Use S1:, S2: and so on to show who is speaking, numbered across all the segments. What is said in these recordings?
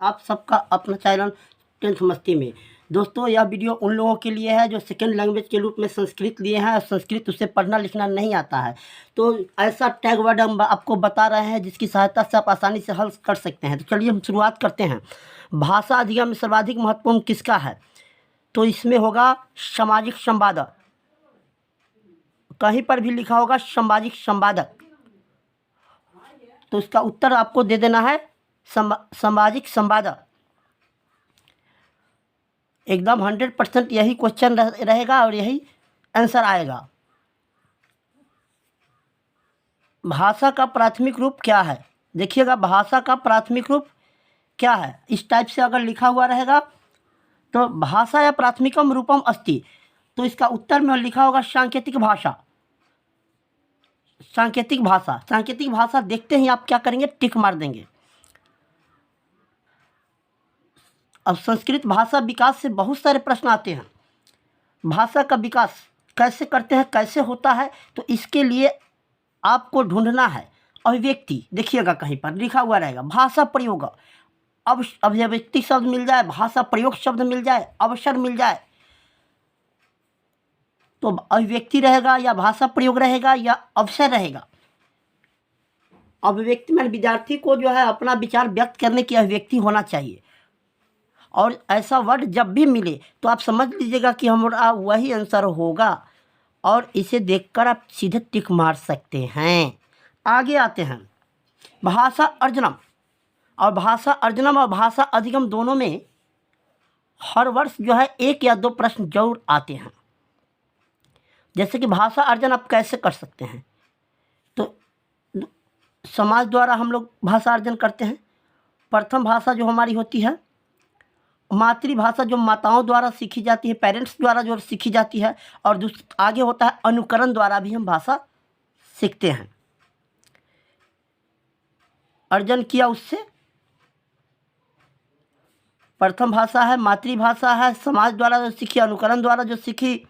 S1: आप सबका अपना चैनल टेंथ मस्ती में। दोस्तों, यह वीडियो उन लोगों के लिए है जो सेकेंड लैंग्वेज के रूप में संस्कृत लिए हैं और संस्कृत उसे पढ़ना लिखना नहीं आता है। तो ऐसा टैग वर्ड हम आपको बता रहे हैं जिसकी सहायता से आप आसानी से हल कर सकते हैं। तो चलिए हम शुरुआत करते हैं। भाषा अधिगम में सर्वाधिक महत्वपूर्ण किसका है? तो इसमें होगा सामाजिक संवादक। कहीं पर भी लिखा होगा सामाजिक संवादक, तो इसका उत्तर आपको दे देना है सामाजिक संवादक। एकदम 100% यही क्वेश्चन रहेगा और यही आंसर आएगा। भाषा का प्राथमिक रूप क्या है? देखिएगा, भाषा का प्राथमिक रूप क्या है? इस टाइप से अगर लिखा हुआ रहेगा तो भाषा या प्राथमिकम रूपम अस्ति, तो इसका उत्तर में लिखा होगा सांकेतिक भाषा। सांकेतिक भाषा, सांकेतिक भाषा देखते ही आप क्या करेंगे? टिक मार देंगे। अब संस्कृत भाषा विकास से बहुत सारे प्रश्न आते हैं। भाषा का विकास कैसे करते हैं, कैसे होता है? तो इसके लिए आपको ढूंढना है अभिव्यक्ति। देखिएगा, कहीं पर लिखा हुआ रहेगा भाषा प्रयोग। अब अभिव्यक्ति शब्द मिल जाए, भाषा प्रयोग शब्द मिल जाए, अवसर मिल जाए, तो अभिव्यक्ति रहेगा या भाषा प्रयोग रहेगा या अवसर रहेगा। अभिव्यक्ति में विद्यार्थी को जो है अपना विचार व्यक्त करने की अभिव्यक्ति होना चाहिए। और ऐसा वर्ड जब भी मिले तो आप समझ लीजिएगा कि हमारा वही आंसर होगा और इसे देखकर आप सीधे टिक मार सकते हैं। आगे आते हैं। भाषा अर्जनम और भाषा अधिगम दोनों में हर वर्ष जो है 1 या 2 प्रश्न जरूर आते हैं। जैसे कि भाषा अर्जन आप कैसे कर सकते हैं? तो समाज द्वारा हम लोग भाषा अर्जन करते हैं। प्रथम भाषा जो हमारी होती है मातृभाषा, जो माताओं द्वारा सीखी जाती है, पेरेंट्स द्वारा जो सीखी जाती है, और आगे होता है अनुकरण द्वारा भी हम भाषा सीखते हैं। अर्जन किया उससे, प्रथम भाषा है, मातृभाषा है, समाज द्वारा जो सीखी, अनुकरण द्वारा जो सीखी,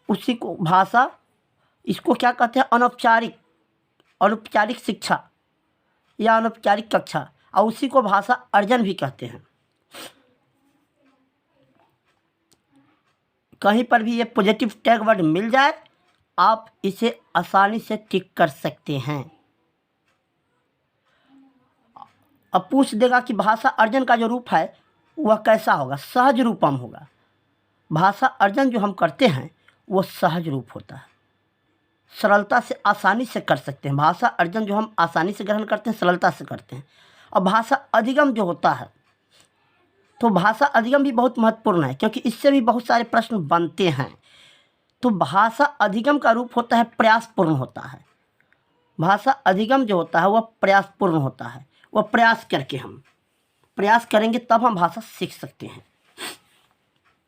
S1: उसी को भाषा, इसको क्या कहते हैं? अनौपचारिक शिक्षा या अनौपचारिक कक्षा, और उसी को भाषा अर्जन भी कहते हैं। कहीं पर भी ये पॉजिटिव टैग वर्ड मिल जाए आप इसे आसानी से टिक कर सकते हैं। अब पूछ देगा कि भाषा अर्जन का जो रूप है वह कैसा होगा? सहज रूपम होगा। भाषा अर्जन जो हम करते हैं वो सहज रूप होता है, सरलता से आसानी से कर सकते हैं। भाषा अर्जन जो हम आसानी से ग्रहण करते हैं, सरलता से करते हैं। और भाषा अधिगम जो होता है, तो भाषा अधिगम भी बहुत महत्वपूर्ण है क्योंकि इससे भी बहुत सारे प्रश्न बनते हैं। तो भाषा अधिगम का रूप होता है प्रयासपूर्ण होता है। भाषा अधिगम जो होता है वह प्रयासपूर्ण होता है। वह प्रयास करके, हम प्रयास करेंगे तब हम भाषा सीख सकते हैं।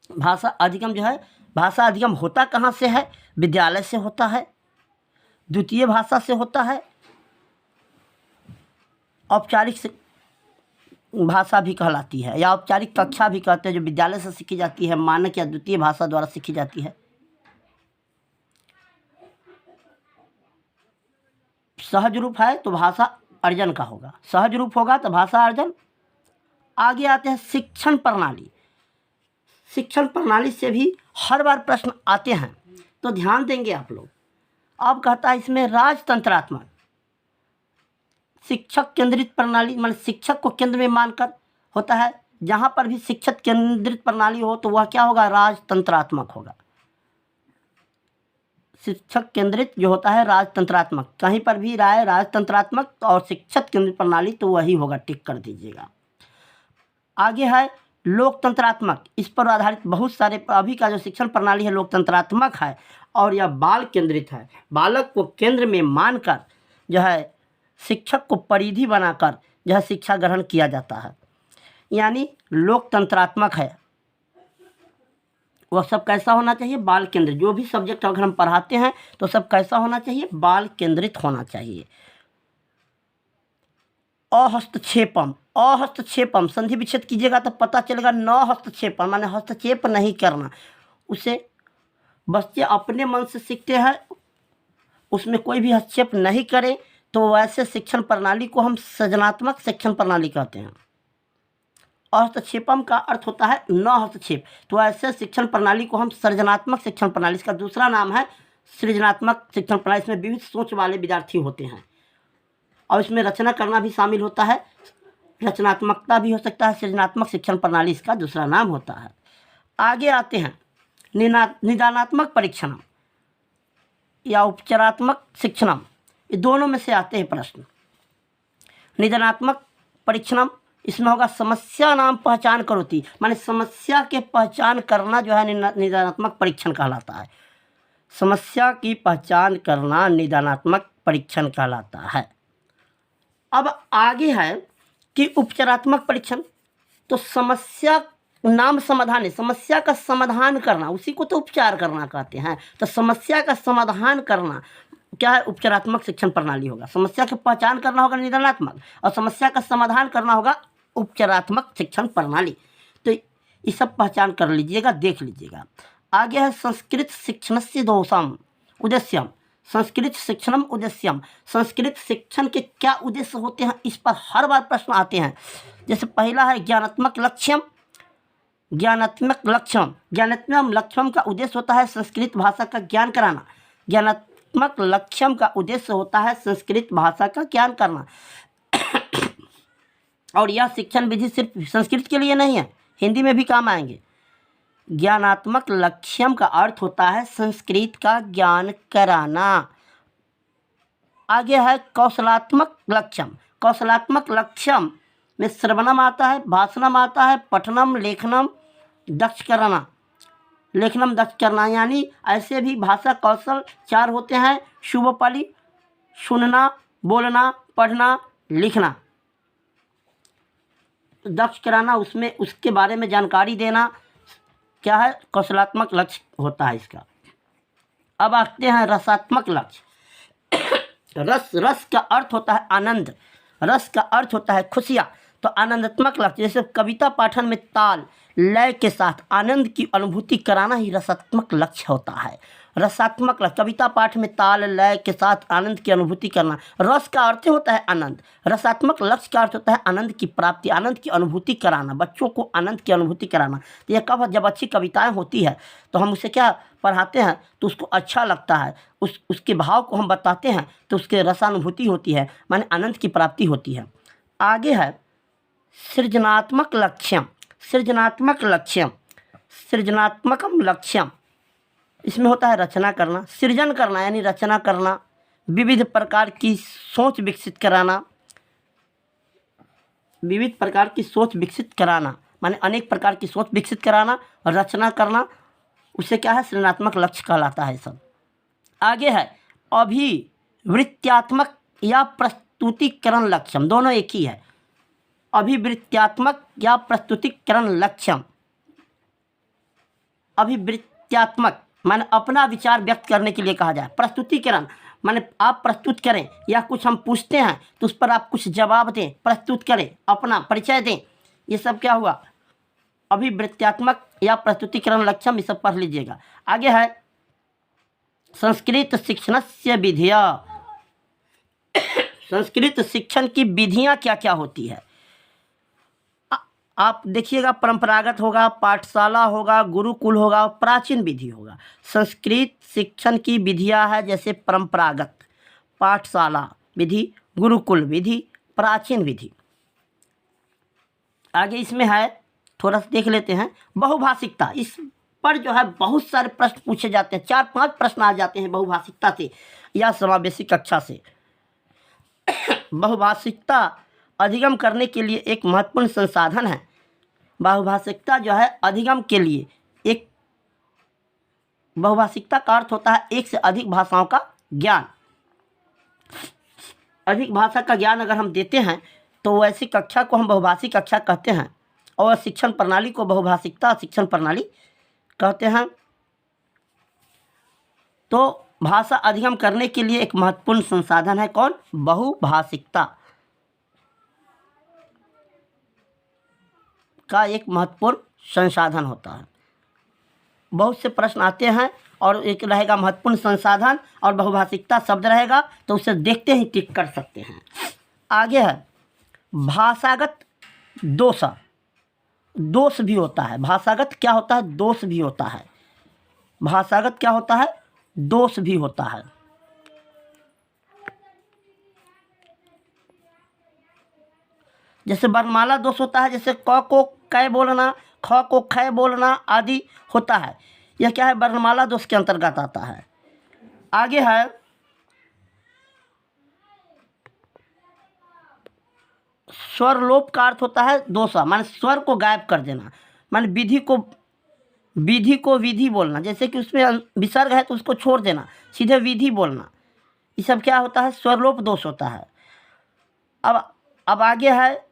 S1: भाषा अधिगम जो है, भाषा अधिगम होता कहाँ से है? विद्यालय से होता है, द्वितीय भाषा से होता है, औपचारिक भाषा भी कहलाती है या औपचारिक कक्षा भी कहते हैं, जो विद्यालय से सीखी जाती है, मानक या द्वितीय भाषा द्वारा सीखी जाती है। सहज रूप है तो भाषा अर्जन का होगा, सहज रूप होगा तो भाषा अर्जन। आगे आते हैं शिक्षण प्रणाली। शिक्षण प्रणाली से भी हर बार प्रश्न आते हैं, तो ध्यान देंगे आप लोग। अब कहता है इसमें राजतंत्रात्मक शिक्षक केंद्रित प्रणाली, मतलब शिक्षक को केंद्र में मानकर होता है। जहाँ पर भी शिक्षक केंद्रित प्रणाली हो तो वह क्या होगा? राजतंत्रात्मक होगा। शिक्षक केंद्रित जो होता है राजतंत्रात्मक, कहीं पर भी राय राजतंत्रात्मक और शिक्षक केंद्रित प्रणाली, तो वही होगा, टिक कर दीजिएगा। आगे है लोकतंत्रात्मक। इस पर आधारित बहुत सारे, अभी का जो शिक्षण प्रणाली है लोकतंत्रात्मक है और यह बाल केंद्रित है। बालक को केंद्र में मानकर जो है शिक्षक को परिधि बनाकर जो है शिक्षा ग्रहण किया जाता है, यानी लोकतंत्रात्मक है। वह सब कैसा होना चाहिए? बाल केंद्रित। जो भी सब्जेक्ट अगर हम पढ़ाते हैं तो सब कैसा होना चाहिए? बाल केंद्रित होना चाहिए। अहस्तक्षेपम, अहस्तक्षेपम संधि विच्छेद कीजिएगा तो पता चलेगा न हस्तक्षेपम, माने हस्तक्षेप नहीं करना। उसे बच्चे अपने मन से सीखते हैं, उसमें कोई भी हस्तक्षेप नहीं करें, तो वैसे शिक्षण प्रणाली को हम सृजनात्मक शिक्षण प्रणाली कहते हैं। हस्तक्षेपम का अर्थ होता है न हस्तक्षेप। तो ऐसे शिक्षण प्रणाली को हम सृजनात्मक शिक्षण प्रणाली, इसका दूसरा नाम है सृजनात्मक शिक्षण प्रणाली। इसमें विविध सोच वाले विद्यार्थी होते हैं और इसमें रचना करना भी शामिल होता है, रचनात्मकता भी हो सकता है। सृजनात्मक शिक्षण प्रणाली इसका दूसरा नाम होता है। आगे आते हैं निदानात्मक परीक्षण या उपचारात्मक शिक्षणम, ये दोनों में से आते हैं प्रश्न। निदानात्मक परीक्षणम, इसमें होगा समस्या नाम पहचान करोती, माने समस्या के पहचान करना जो है निदानात्मक परीक्षण कहलाता है। समस्या की पहचान करना निदानात्मक परीक्षण कहलाता है। अब आगे है कि उपचारात्मक परीक्षण। तो समस्या नाम समाधान है, समस्या का समाधान करना, उसी को तो उपचार करना कहते हैं। तो समस्या का समाधान करना क्या है, उपचारात्मक शिक्षण प्रणाली होगा। समस्या की पहचान करना होगा निदानात्मक, और समस्या का समाधान करना होगा उपचारात्मक शिक्षण प्रणाली। तो ये सब पहचान कर लीजिएगा, देख लीजिएगा। आगे है संस्कृत शिक्षणस्य दोषम उद्देश्यम। संस्कृत शिक्षणम उद्देश्यम, संस्कृत शिक्षण के क्या उद्देश्य होते हैं, इस पर हर बार प्रश्न आते हैं। जैसे पहला है ज्ञानात्मक लक्ष्यम। ज्ञानात्मक लक्ष्यम, ज्ञानात्मक लक्ष्यम का उद्देश्य होता है संस्कृत भाषा का ज्ञान कराना। ज्ञानात्मक लक्ष्यम का उद्देश्य होता है संस्कृत भाषा का ज्ञान करना। और यह शिक्षण विधि सिर्फ संस्कृत के लिए नहीं है, हिंदी में भी काम आएंगे। ज्ञानात्मक लक्ष्यम का अर्थ होता है संस्कृत का ज्ञान कराना। आगे है कौशलात्मक लक्ष्यम। कौशलात्मक लक्ष्यम में श्रवणम आता है, भाषणम आता है, पठनम, लेखनम, दक्ष करना। लेखनम दक्ष करना यानी ऐसे भी भाषा कौशल 4 होते हैं। शुभपाली, सुनना, बोलना, पढ़ना, लिखना। दक्ष कराना, उसमें उसके बारे में जानकारी देना क्या है, कौशलात्मक लक्ष्य होता है इसका। अब आते हैं रसात्मक लक्ष्य। रस का अर्थ होता है आनंद, रस का अर्थ होता है खुशियाँ। तो आनंदात्मक लक्ष्य, जैसे कविता पाठन में ताल लय के साथ आनंद की अनुभूति कराना ही रसात्मक लक्ष्य होता है। रसात्मक लक्ष्य, कविता पाठ में ताल लय के साथ आनंद की अनुभूति करना। रस का अर्थ होता है आनंद, रसात्मक लक्ष्य का अर्थ होता है आनंद की प्राप्ति, आनंद की अनुभूति कराना, बच्चों को आनंद की अनुभूति कराना। तो यह कब, जब अच्छी कविताएं होती है तो हम उसे क्या पढ़ाते हैं तो उसको अच्छा लगता है, उसके भाव को हम बताते हैं तो उसके रसानुभूति होती है, माने आनंद की प्राप्ति होती है। आगे है सृजनात्मक लक्ष्यम। सृजनात्मक लक्ष्यम, सृजनात्मकम लक्ष्यम, इसमें होता है रचना करना, सृजन करना यानी रचना करना, विविध प्रकार की सोच विकसित कराना। विविध प्रकार की सोच विकसित कराना माने अनेक प्रकार की सोच विकसित कराना और रचना करना, उसे क्या है, सृजनात्मक लक्ष्य कहलाता है सब। आगे है अभिवृत्त्यात्मक या प्रस्तुतिकरण लक्ष्यम, दोनों एक ही है। अभिवृत्त्यात्मक या प्रस्तुतिकरण लक्ष्यम। अभिवृत्त्यात्मक माने अपना विचार व्यक्त करने के लिए कहा जाए। प्रस्तुतिकरण माने आप प्रस्तुत करें या कुछ हम पूछते हैं तो उस पर आप कुछ जवाब दें, प्रस्तुत करें, अपना परिचय दें। ये सब क्या हुआ, अभिवृत्त्यात्मक या प्रस्तुतिकरण लक्ष्यम, ये सब पढ़ लीजिएगा। आगे है संस्कृत शिक्षणस्य विधिया। संस्कृत शिक्षण की विधियां क्या क्या होती है आप देखिएगा। परंपरागत होगा, पाठशाला होगा, गुरुकुल होगा, प्राचीन विधि होगा। संस्कृत शिक्षण की विधियां है जैसे परंपरागत, पाठशाला विधि, गुरुकुल विधि, प्राचीन विधि। आगे इसमें है, थोड़ा सा देख लेते हैं, बहुभाषिकता। इस पर जो है बहुत सारे प्रश्न पूछे जाते हैं, 4-5 प्रश्न आ जाते हैं बहुभाषिकता से या समावेशी कक्षा से। बहुभाषिकता अधिगम करने के लिए एक महत्वपूर्ण संसाधन है। बहुभाषिकता जो है अधिगम के लिए एक, बहुभाषिकता का अर्थ होता है एक से अधिक भाषाओं का ज्ञान। अधिक भाषा का ज्ञान अगर हम देते हैं तो वैसी कक्षा को हम बहुभाषी कक्षा कहते हैं, और शिक्षण प्रणाली को बहुभाषिकता शिक्षण प्रणाली कहते हैं। तो भाषा अधिगम करने के लिए एक महत्वपूर्ण संसाधन है कौन, बहुभाषिकता का एक महत्वपूर्ण संसाधन होता है। बहुत से प्रश्न आते हैं और एक रहेगा महत्वपूर्ण संसाधन और बहुभाषिकता शब्द रहेगा, तो उसे देखते ही टिक कर सकते हैं। आगे है भाषागत दोष। दोष भी होता है। भाषागत क्या होता है? दोष भी होता है। भाषागत क्या होता है? दोष भी होता है। जैसे वर्णमाला दोष होता है, जैसे क को कै बोलना, ख को ख बोलना आदि होता है। यह क्या है? वर्णमाला दोष के अंतर्गत आता है। आगे है स्वर लोप का अर्थ होता है दोषा, माने स्वर को गायब कर देना, माने विधि को विधि बोलना। जैसे कि उसमें विसर्ग है तो उसको छोड़ देना, सीधे विधि बोलना। ये सब क्या होता है? स्वरलोप दोष होता है। अब आगे है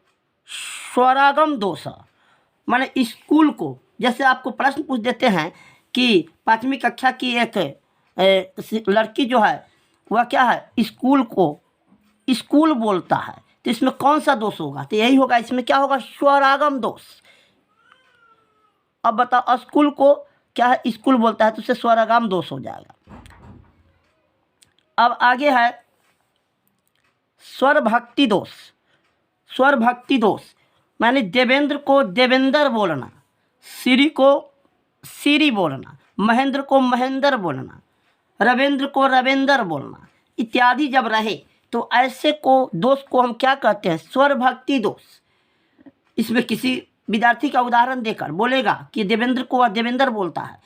S1: स्वरागम दोष, माने स्कूल को, जैसे आपको प्रश्न पूछ देते हैं कि 5वीं कक्षा की एक लड़की जो है वह क्या है? स्कूल को स्कूल बोलता है, तो इसमें कौन सा दोष होगा? तो यही होगा, इसमें क्या होगा? स्वरागम दोष। अब बताओ, स्कूल को क्या है? स्कूल बोलता है, तो उससे स्वरागम दोष हो जाएगा। अब आगे है स्वर भक्ति दोष। स्वर भक्ति दोष माने देवेंद्र को देवेंद्र बोलना, श्री को श्री बोलना, महेंद्र को महेंद्र बोलना, रविंद्र को रविंद्र बोलना इत्यादि जब रहे तो ऐसे को दोष को हम क्या कहते हैं? स्वर भक्ति दोष। इसमें किसी विद्यार्थी का उदाहरण देकर बोलेगा कि देवेंद्र को वह देवेंद्र बोलता है,